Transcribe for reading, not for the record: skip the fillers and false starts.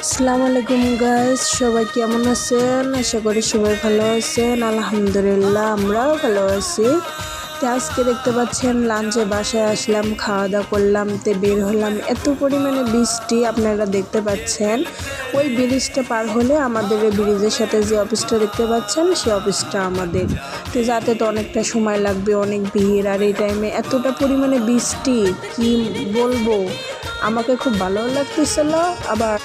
আসসালামু আলাইকুম গাইস, সবাই কেমন আছেন? আশা করি সবাই ভালো আছেন। আলহামদুলিল্লাহ আমরাও ভালো আছি। তো আজকে দেখতে পাচ্ছেন লাঞ্চে বাসায় আসলাম, খাওয়া দাওয়া করলাম, বের হলাম। এত পরিমাণে বৃষ্টি আপনারা দেখতে পাচ্ছেন। ওই ব্রিজটা পার হলে আমাদের এই ব্রিজের সাথে যে অফিসটা দেখতে পাচ্ছেন সেই অফিসটা আমাদের। তো যাতে তো অনেকটা সময় লাগবে, অনেক ভিড়। আর এই টাইমে এতটা পরিমাণে বৃষ্টি কি বলবো, আমাকে খুব ভালো লাগতেছিল। আবার